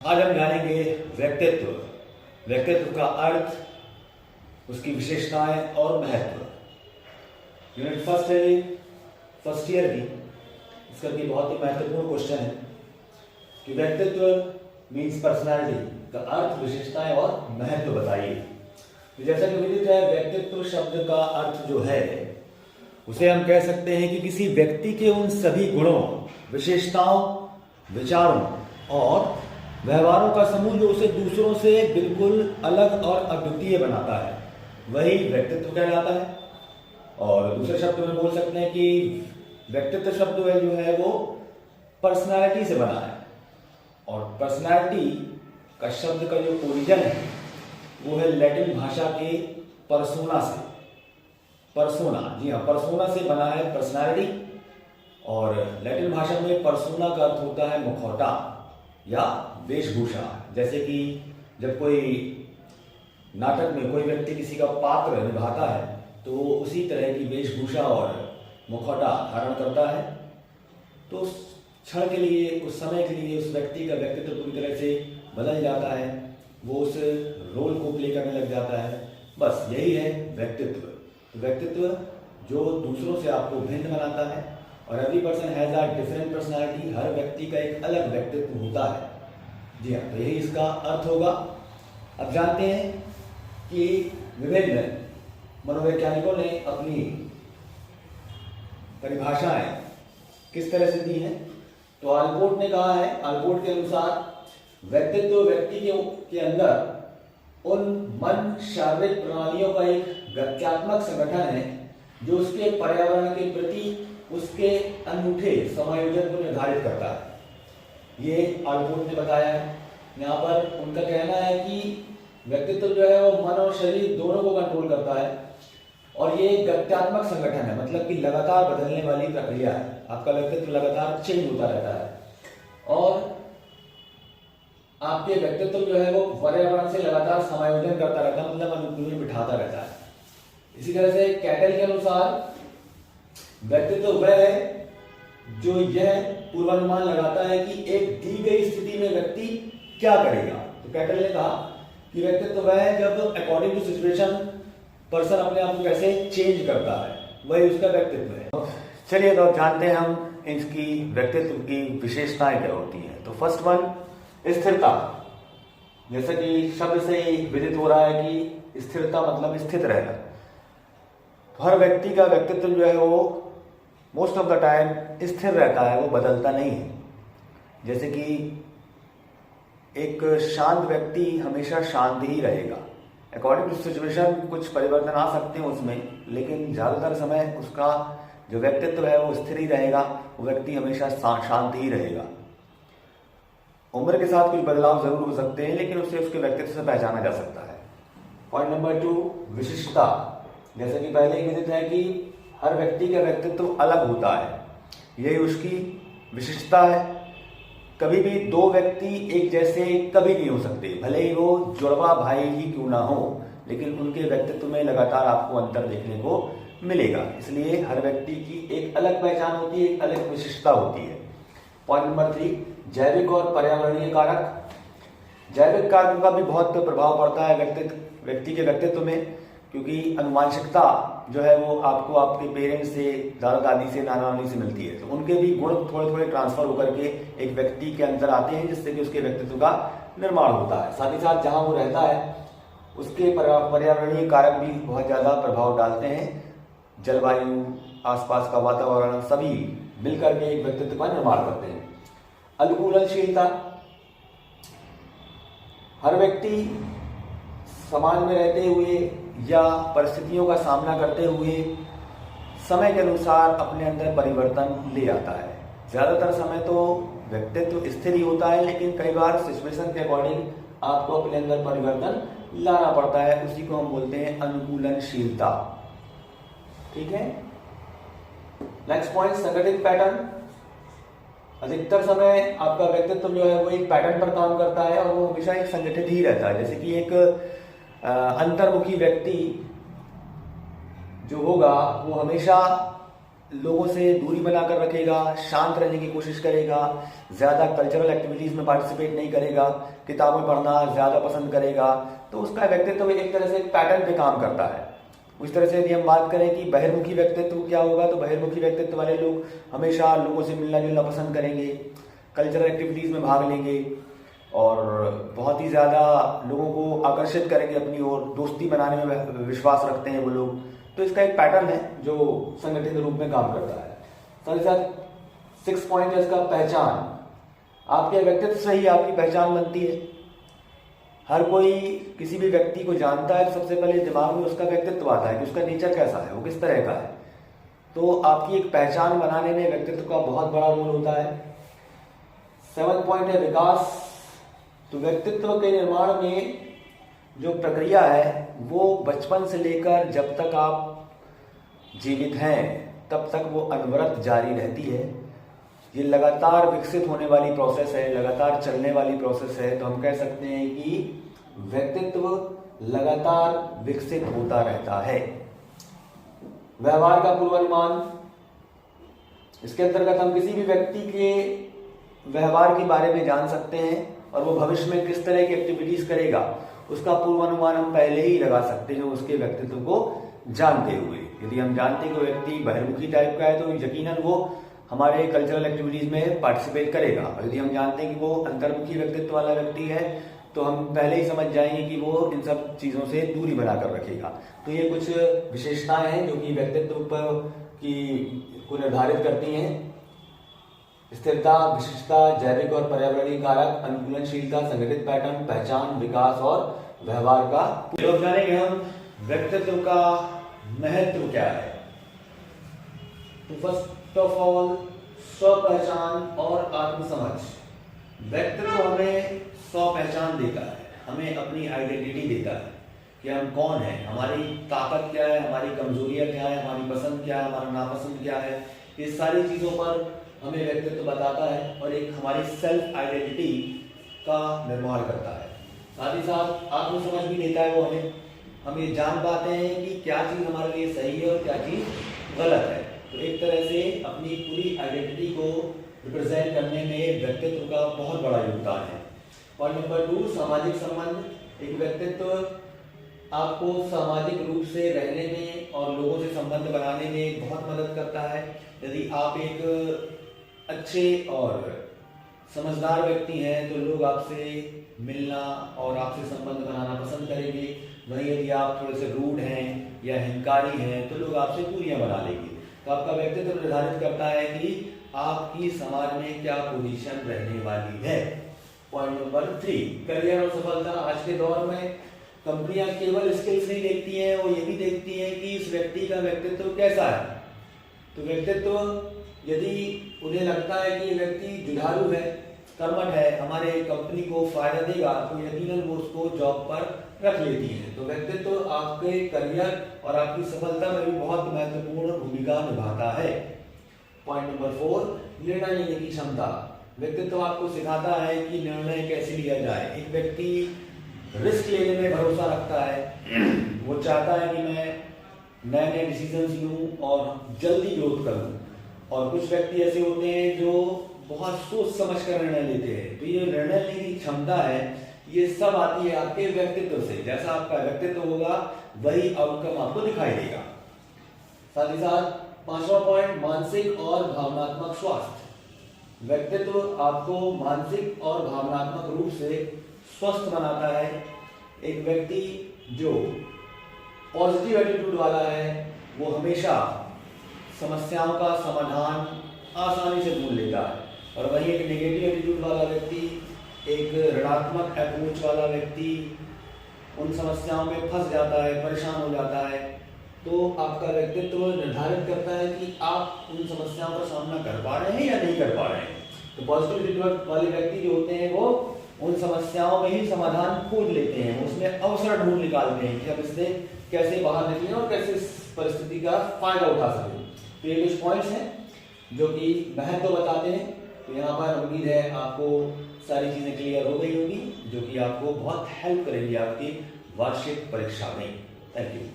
आज हम जानेंगे व्यक्तित्व, व्यक्तित्व का अर्थ, उसकी विशेषताएं और महत्व। यूनिट फर्स्ट है ये, फर्स्ट ईयर की। इसका की बहुत ही महत्वपूर्ण क्वेश्चन है कि व्यक्तित्व मीन्स पर्सनैलिटी का अर्थ, विशेषताएं और महत्व बताइए। तो जैसा कि विदित है, व्यक्तित्व शब्द का अर्थ जो है उसे हम कह सकते हैं कि किसी व्यक्ति के उन सभी गुणों, विशेषताओं, विचारों और व्यवहारों का समूह जो उसे दूसरों से बिल्कुल अलग और अद्वितीय बनाता है, वही व्यक्तित्व कहलाता है। और दूसरे शब्द में बोल सकते हैं कि व्यक्तित्व शब्द जो है वो पर्सनालिटी से बना है। और पर्सनालिटी का शब्द का जो ओरिजिन है वो है लैटिन भाषा के परसोना से। परसोना, जी हाँ, परसोना से बना है पर्सनालिटी। और लैटिन भाषा में परसोना का अर्थ होता है मुखौटा या वेशभूषा। जैसे कि जब कोई नाटक में कोई व्यक्ति किसी का पात्र निभाता है तो वो उसी तरह की वेशभूषा और मुखौटा धारण करता है, तो उस क्षण के लिए, उस समय के लिए उस व्यक्ति का व्यक्तित्व पूरी तरह से बदल जाता है, वो उस रोल को प्ले करने लग जाता है। बस यही है व्यक्तित्व। तो व्यक्तित्व जो दूसरों से आपको भिन्न बनाता है। और every person has a different personality, हर व्यक्ति का एक अलग व्यक्तित्व होता है। जी हाँ, तो यही इसका अर्थ होगा। अब जानते हैं कि विभिन्न मनोवैज्ञानिकों ने अपनी परिभाषाएं किस तरह से दी हैं। तो आलपोर्ट ने कहा है, आलपोर्ट के अनुसार व्यक्तित्व व्यक्ति के अंदर उन मन शारीरिक प्रणालियों का एक गत्यात्मक संगठन है जो उसके पर्यावरण के प्रति उसके अनूठे समायोजन को निर्धारित करता है। ये आलपोर्ट ने बताया है। यहाँ पर उनका कहना है कि व्यक्तित्व जो है वो मन और शरीर दोनों को कंट्रोल करता है और ये गत्यात्मक संगठन है, मतलब कि लगातार बदलने वाली प्रक्रिया है। आपका व्यक्तित्व लगातार चेंज होता रहता है और आपके व्यक्तित्व जो है वो पर्यावरण से लगातार समायोजन करता रहता है, मतलब अनुकूल में बिठाता रहता है। इसी तरह से कैटल के अनुसार व्यक्तित्व वह है जो यह पूर्वानुमान लगाता है कि एक दी गई स्थिति में व्यक्ति क्या करेगा। तो कैटल ने कहा कि व्यक्तित्व वह है जब अकॉर्डिंग टू सिचुएशन पर्सन अपने आप को कैसे चेंज करता है, वही उसका व्यक्तित्व है। चलिए तो जानते हैं हम इसकी व्यक्तित्व की विशेषताएं क्या होती हैं। तो फर्स्ट वन, स्थिरता। जैसा कि शब्द से ही विदित हो रहा है कि स्थिरता मतलब स्थित रहना। तो हर व्यक्ति का व्यक्तित्व जो है वो मोस्ट ऑफ द टाइम स्थिर रहता है, वो बदलता नहीं है। जैसे कि एक शांत व्यक्ति हमेशा शांत ही रहेगा। अकॉर्डिंग टू सिचुएशन कुछ परिवर्तन आ सकते हैं उसमें, लेकिन ज़्यादातर समय उसका जो व्यक्तित्व है वो स्थिर ही रहेगा, वो व्यक्ति हमेशा शांत ही रहेगा। उम्र के साथ कुछ बदलाव जरूर हो सकते हैं, लेकिन उसे उसके व्यक्तित्व से पहचाना जा सकता है। पॉइंट नंबर 2, विशिष्टता। जैसे कि पहले ही विदित है कि हर व्यक्ति का व्यक्तित्व अलग होता है, यही उसकी विशिष्टता है। कभी भी दो व्यक्ति एक जैसे कभी नहीं हो सकते, भले ही वो जुड़वा भाई ही क्यों ना हो, लेकिन उनके व्यक्तित्व में लगातार आपको अंतर देखने को मिलेगा। इसलिए हर व्यक्ति की एक अलग पहचान होती है, एक अलग विशिष्टता होती है। पॉइंट नंबर 3, जैविक और पर्यावरणीय कारक। जैविक कारकों का भी बहुत प्रभाव पड़ता है व्यक्ति के व्यक्तित्व में, क्योंकि अनुवांशिकता जो है वो आपको आपके पेरेंट्स से, दादा दादी से, नाना नानी से मिलती है। तो उनके भी गुण थोड़े थोड़े ट्रांसफर होकर के एक व्यक्ति के अंदर आते हैं, जिससे कि उसके व्यक्तित्व का निर्माण होता है। साथ ही साथ जहाँ वो रहता है उसके पर्यावरणीय कारक भी बहुत ज़्यादा प्रभाव डालते हैं। जलवायु, आसपास का वातावरण, सभी मिलकर के एक व्यक्तित्व का निर्माण करते हैं। अनुकूलनशीलता। हर व्यक्ति समाज में रहते हुए या परिस्थितियों का सामना करते हुए समय के अनुसार अपने अंदर परिवर्तन ले आता है। ज़्यादातर समय तो व्यक्तित्व स्थिर ही होता है, लेकिन कई बार सिचुएशन के अकॉर्डिंग आपको अपने अंदर परिवर्तन लाना पड़ता है। उसी को हम बोलते हैं अनुकूलनशीलता। ठीक है। नेक्स्ट पॉइंट, संगठित पैटर्न। अधिकतर समय आपका व्यक्तित्व जो है वो एक पैटर्न पर काम करता है और वो हमेशा एक संगठित ही रहता है। जैसे कि एक अंतर्मुखी व्यक्ति जो होगा वो हमेशा लोगों से दूरी बनाकर रखेगा, शांत रहने की कोशिश करेगा, ज़्यादा कल्चरल एक्टिविटीज़ में पार्टिसिपेट नहीं करेगा, किताबें पढ़ना ज़्यादा पसंद करेगा, तो उसका व्यक्तित्व एक तरह से एक पैटर्न पे काम करता है। उस तरह से यदि हम बात करें कि बहिर्मुखी व्यक्तित्व क्या होगा, तो बहिर्मुखी व्यक्तित्व वाले लोग हमेशा लोगों से मिलना जुलना पसंद करेंगे, कल्चरल एक्टिविटीज़ में भाग लेंगे और बहुत ही ज़्यादा लोगों को आकर्षित करेंगे अपनी ओर, दोस्ती बनाने में विश्वास रखते हैं वो लोग। तो इसका एक पैटर्न है जो संगठित रूप में काम करता है। साथ ही साथ 6 पॉइंट है इसका पहचान। आपके व्यक्तित्व से ही आपकी पहचान बनती है। हर कोई किसी भी व्यक्ति को जानता है तो सबसे पहले दिमाग में उसका व्यक्तित्व आता है कि उसका नेचर कैसा है, वो किस तरह का है। तो आपकी एक पहचान बनाने में व्यक्तित्व का बहुत बड़ा रोल होता है। 7 पॉइंट है विकास। तो व्यक्तित्व के निर्माण में जो प्रक्रिया है वो बचपन से लेकर जब तक आप जीवित हैं तब तक वो अनवरत जारी रहती है। ये लगातार विकसित होने वाली प्रोसेस है, लगातार चलने वाली प्रोसेस है। तो हम कह सकते हैं कि व्यक्तित्व लगातार विकसित होता रहता है। व्यवहार का पूर्वानुमान, इसके अंतर्गत हम किसी भी व्यक्ति के व्यवहार के बारे में जान सकते हैं और वो भविष्य में किस तरह की एक्टिविटीज करेगा उसका पूर्वानुमान हम पहले ही लगा सकते हैं उसके व्यक्तित्व को जानते हुए। यदि हम जानते हैं कि व्यक्ति बहिर्मुखी टाइप का है तो यकीनन वो हमारे कल्चरल एक्टिविटीज में पार्टिसिपेट करेगा, और यदि हम जानते हैं कि वो अंतर्मुखी व्यक्तित्व वाला व्यक्ति है तो हम पहले ही समझ जाएंगे कि वो इन सब चीज़ों से दूरी बनाकर रखेगा। तो ये कुछ विशेषताएं हैं जो कि व्यक्तित्व को निर्धारित करती हैं। स्थिरता, विशिष्टता, जैविक और पर्यावरणीय कारक, अनुकूलनशीलता, संगठित पैटर्न, पहचान, विकास और व्यवहार का। लोग जानेंगे हम व्यक्तित्व का महत्व क्या है। तो फर्स्ट ऑफ ऑल स्व पहचान और आत्मसमझ। व्यक्तित्व हमें स्व पहचान देता है, हमें अपनी आइडेंटिटी देता है कि हम कौन हैं, हमारी ताकत क्या है, हमारी कमजोरियां क्या है, हमारी पसंद क्या है, हमारा नापसंद क्या है। ये सारी चीज़ों पर हमें व्यक्तित्व बताता है और एक हमारी सेल्फ आइडेंटिटी का निर्माण करता है। साथ ही साथ आत्मसमझ भी देता है वो हम ये जान पाते हैं कि क्या चीज़ हमारे लिए सही है और क्या चीज़ गलत है। तो एक तरह से अपनी पूरी आइडेंटिटी को रिप्रेजेंट करने में व्यक्तित्व का बहुत बड़ा योगदान है। पॉइंट नंबर 2, सामाजिक संबंध। एक व्यक्तित्व आपको सामाजिक रूप से रहने में और लोगों से संबंध बनाने में बहुत मदद करता है। यदि आप एक अच्छे और समझदार व्यक्ति हैं तो लोग आपसे मिलना और आपसे संबंध बनाना पसंद करेंगे। वहीं यदि आप थोड़े से रूड हैं या अहंकारी हैं तो लोग आपसे दूरियां बना लेंगे। तो आपका व्यक्तित्व निर्धारित करता है कि आपकी समाज में क्या पोजीशन रहने वाली है। पॉइंट नंबर 3, करियर और सफलता। आज के दौर में कंपनियां केवल स्किल्स नहीं देखती हैं, वो ये भी देखती हैं कि इस व्यक्ति का व्यक्तित्व कैसा है। तो व्यक्तित्व यदि उन्हें लगता है कि ये व्यक्ति जुझारू है, कर्मठ है, हमारे कंपनी को फायदा देगा, तो यकीनन वो उसको जॉब पर रख लेती है। तो व्यक्तित्व आपके करियर और आपकी सफलता में भी बहुत महत्वपूर्ण भूमिका निभाता है। पॉइंट नंबर 4, निर्णय लेने की क्षमता। व्यक्तित्व आपको सिखाता है कि निर्णय कैसे लिया जाए। एक व्यक्ति रिस्क लेने में भरोसा रखता है, वो चाहता है कि मैं नए नए डिसीजन लूँ और जल्दी ग्रोथ करूँ। और कुछ व्यक्ति ऐसे होते हैं जो बहुत सोच समझ कर निर्णय लेते हैं। तो ये निर्णय लेने की क्षमता है, ये सब आती है आपके व्यक्तित्व से। जैसा आपका व्यक्तित्व होगा वही आउटकम आपको दिखाई देगा। साथ ही साथ 5वां पॉइंट, मानसिक और भावनात्मक स्वास्थ्य। व्यक्तित्व आपको मानसिक और भावनात्मक रूप से स्वस्थ बनाता है। एक व्यक्ति जो पॉजिटिव एटीट्यूड वाला है वो हमेशा समस्याओं का समाधान आसानी से ढूंढ लेता है, और वहीं एक नेगेटिव एटीट्यूड वाला व्यक्ति, एक ऋणात्मक अप्रोच वाला व्यक्ति उन समस्याओं में फंस जाता है, परेशान हो जाता है। तो आपका व्यक्तित्व निर्धारित करता है कि आप उन समस्याओं का सामना कर पा रहे हैं या नहीं कर पा रहे हैं। तो पॉजिटिव एटीट्यूड वाले व्यक्ति जो होते हैं वो उन समस्याओं में ही समाधान खोज लेते हैं, उसमें अवसर ढूंढ निकालते हैं कि हम इससे कैसे बाहर निकलें और कैसे इस परिस्थिति का फायदा उठा सकें। तो ये कुछ पॉइंट्स हैं जो कि महत्व बताते हैं। तो यहाँ पर उम्मीद है आपको सारी चीज़ें क्लियर हो गई होगी, जो कि आपको बहुत हेल्प करेंगी आपकी वार्षिक परीक्षा में। Thank you.